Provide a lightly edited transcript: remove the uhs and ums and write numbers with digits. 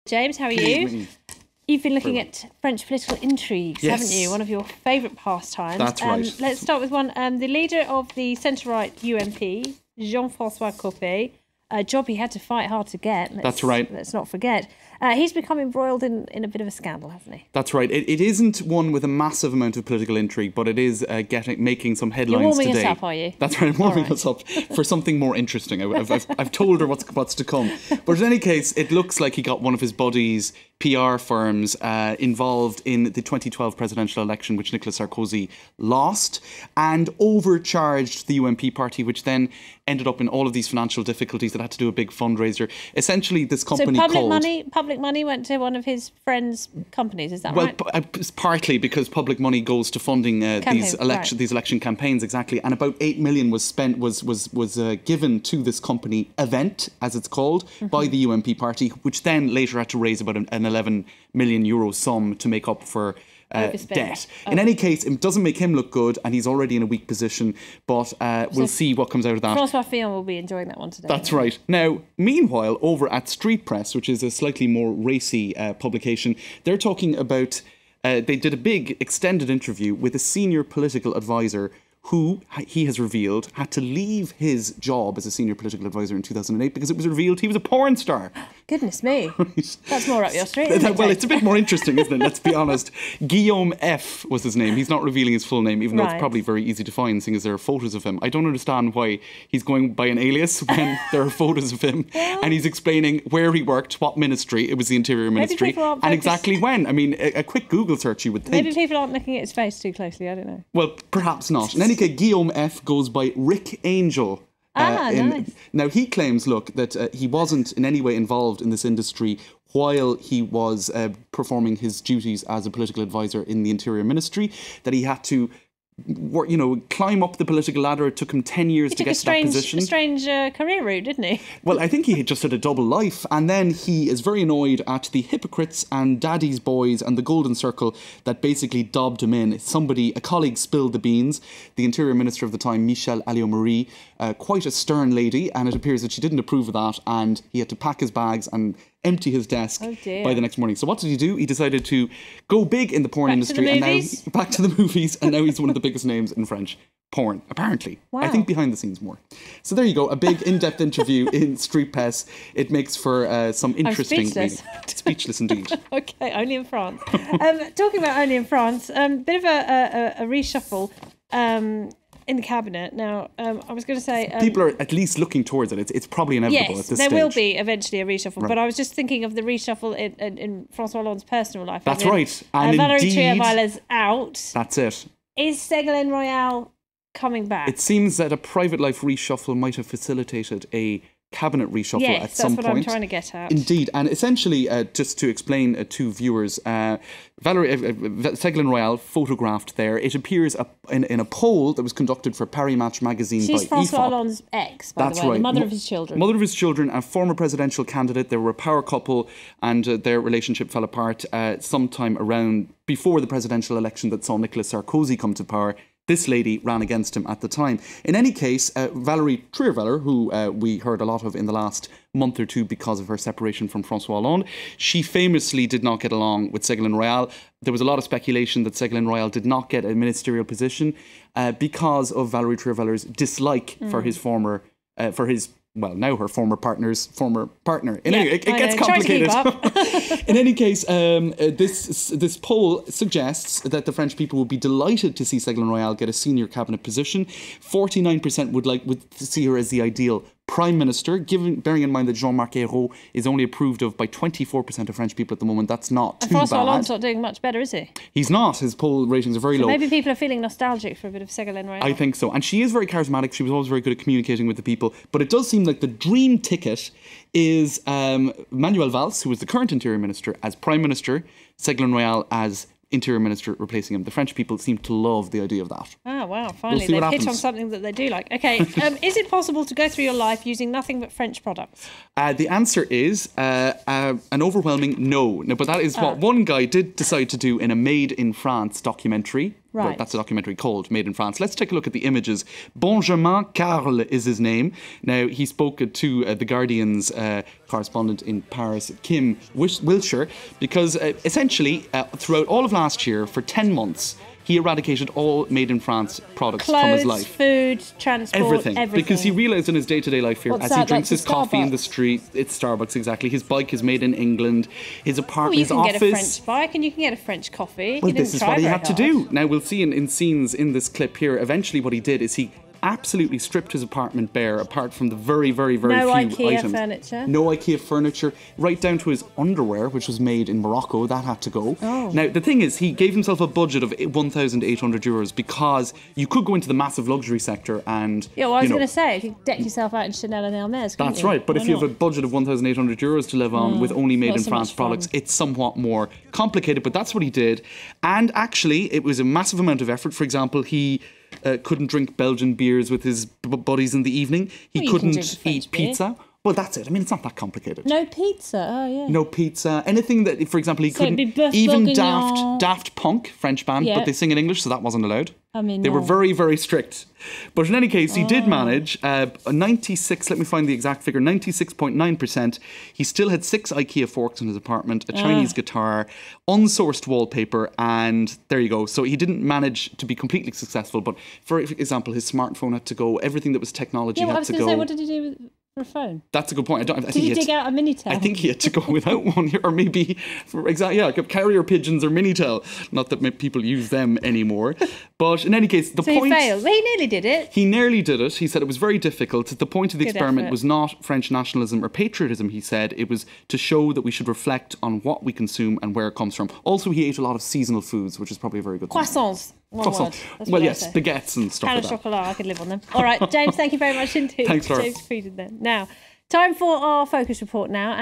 James, how are you? You've been looking at French political intrigues, haven't you? One of your favourite pastimes. That's right. Let's start with one. The leader of the centre-right UMP, Jean-François Copé, a job he had to fight hard to get. That's right. Let's not forget. He's become embroiled in a bit of a scandal, hasn't he? That's right. It isn't one with a massive amount of political intrigue, but it is making some headlines You're warming today. us up, are you? That's right. I'm warming us up for something more interesting. I've told her what's to come. But in any case, it looks like he got one of his buddies, PR firms, involved in the 2012 presidential election, which Nicolas Sarkozy lost, and overcharged the UMP party, which then ended up in all of these financial difficulties that had to do a big fundraiser. Essentially, this company public money went to one of his friends' companies. Is that right? Well, partly because public money goes to funding these election campaigns, exactly. And about 8 million was spent was given to this company, Event, as it's called, by the UMP party, which then later had to raise about an 11 million euro sum to make up for debt. In any case, it doesn't make him look good, and he's already in a weak position, but we'll see what comes out of that. François Fillon will be enjoying that one today. That's right. Now, meanwhile, over at Street Press, which is a slightly more racy publication, they're talking about, they did a big extended interview with a senior political advisor who, he has revealed, had to leave his job as a senior political advisor in 2008 because it was revealed he was a porn star. Goodness me. That's more up your street, isn't it? Well, it's a bit more interesting, isn't it? Let's be honest. Guillaume F. was his name. He's not revealing his full name, even though it's probably very easy to find, seeing as there are photos of him. I don't understand why he's going by an alias when there are photos of him, and he's explaining where he worked, what ministry. It was the Interior Ministry, and exactly when. I mean, a quick Google search, you would think. Maybe people aren't looking at his face too closely, I don't know. Well, perhaps not. In any case, Guillaume F. goes by Rick Angel. Nice. Now, he claims, look, that he wasn't in any way involved in this industry while he was performing his duties as a political advisor in the Interior Ministry, that he had to climb up the political ladder. It took him 10 years to get to that position. A strange career route, didn't he? Well, I think he just had a double life. And then he is very annoyed at the hypocrites and daddy's boys and the Golden Circle that basically dobbed him in. A colleague spilled the beans. The Interior Minister of the time, Michèle Alliot-Marie, quite a stern lady, and it appears that she didn't approve of that, and he had to pack his bags and empty his desk by the next morning. So what did he do? He decided to go big in the porn industry, and now back to the movies, and now he's one of the biggest names in French porn, apparently. Wow. I think behind the scenes more. So there you go, a big in-depth interview in Street Press. It makes for some interesting reading. Speechless indeed. Okay, only in France. Talking about only in France, bit of a reshuffle in the cabinet. Now, I was going to say... people are at least looking towards it. It's probably inevitable at this stage. There will be eventually a reshuffle, but I was just thinking of the reshuffle in François Hollande's personal life. That's right. And Valérie Trierweiler's out. That's it. Is Ségolène Royal coming back? It seems that a private life reshuffle might have facilitated a cabinet reshuffle at some point. Yes, that's what I'm trying to get at. Indeed, and essentially, just to explain to viewers, Ségolène Royal photographed there. It appears in a poll that was conducted for Paris Match magazine by IFOP. She's François Hollande's ex, by the way, the mother of his children. Mother of his children, a former presidential candidate. They were a power couple, and their relationship fell apart sometime around before the presidential election that saw Nicolas Sarkozy come to power. This lady ran against him at the time. In any case, Valérie Trierweiler, who we heard a lot of in the last month or two because of her separation from François Hollande, she famously did not get along with Ségolène Royal. There was a lot of speculation that Ségolène Royal did not get a ministerial position because of Valérie Trierweiler's dislike for his former, now her former partner's former partner. Anyway, it gets complicated. In any case, this poll suggests that the French people would be delighted to see Ségolène Royal get a senior cabinet position. 49% would see her as the ideal Prime Minister, bearing in mind that Jean-Marc Ayrault is only approved of by 24% of French people at the moment. That's not too bad. François Hollande's not doing much better, is he? He's not. His poll ratings are very low. Maybe people are feeling nostalgic for a bit of Ségolène Royal. I think so. And she is very charismatic. She was always very good at communicating with the people. But it does seem like the dream ticket is Manuel Valls, who was the current Interior Minister, as Prime Minister, Ségolène Royal as Interior Minister replacing him. The French people seem to love the idea of that. Oh, wow. Finally, they've hit on something that they do like. Okay, is it possible to go through your life using nothing but French products? The answer is an overwhelming no. But that is what one guy did decide to do in a Made in France documentary. Right. That's a documentary called Made in France. Let's take a look at the images. Benjamin Carle is his name. Now, he spoke to The Guardian's correspondent in Paris, Kim Wilshire, because essentially, throughout all of last year, for 10 months, he eradicated all made in France products from his life. Food, transport, everything. Because he realised in his day-to-day life here, as he drinks his coffee in the Starbucks? street, it's Starbucks, exactly. His bike is made in England. His apartment, his Well, you can office. get a French bike and you can get a French coffee. Well, this is what he had to do. Now, we'll see in scenes in this clip here, eventually what he did is he absolutely stripped his apartment bare, apart from the very, very, very No few IKEA items. furniture. No IKEA furniture, right down to his underwear, which was made in Morocco. That had to go. Oh. Now, the thing is, he gave himself a budget of €1,800 because you could go into the massive luxury sector and... Yeah, well, I was going to say, you could deck yourself out in Chanel and Hermes, couldn't That's you? right, but Why if you have a not? budget of €1,800 to live on with only made not in so France much fun. products, it's somewhat more complicated, but that's what he did. And actually, it was a massive amount of effort. For example, he couldn't drink Belgian beers with his buddies in the evening. He Well, you can couldn't drink a French eat beer. pizza. Well, that's it. I mean, it's not that complicated. No pizza, oh yeah. No pizza. Anything that, for example, he So it'd couldn't... be Bœuf Even Bourguignon. Daft Punk, French band, Yeah. but they sing in English, so that wasn't allowed. I mean, They were no. very, very strict. But in any case, he did Oh. manage a 96, let me find the exact figure, 96.9%. He still had 6 IKEA forks in his apartment, a Chinese guitar, unsourced wallpaper, and there you go. So he didn't manage to be completely successful, but for example, his smartphone had to go, everything that was technology Yeah, well, I had was to going to go. say, what did he do for a phone? That's a good point. I Did think he had dig out a Minitel? I think he had to go without one, or maybe, carrier pigeons or Minitel. Not that people use them anymore. But in any case, the So point... he failed. Well, he nearly did it. He nearly did it. He said it was very difficult. The point of the Good experiment effort. was not French nationalism or patriotism, he said. It was to show that we should reflect on what we consume and where it comes from. Also, he ate a lot of seasonal foods, which is probably a very good thing. Croissants. One Croissants. word. That's Well, what I yes, say. baguettes and stuff Pain like au that. chocolat, I could live on them. All right, James, thank you very much indeed. Thanks, Laura. James Frieden then. Now, time for our focus report now.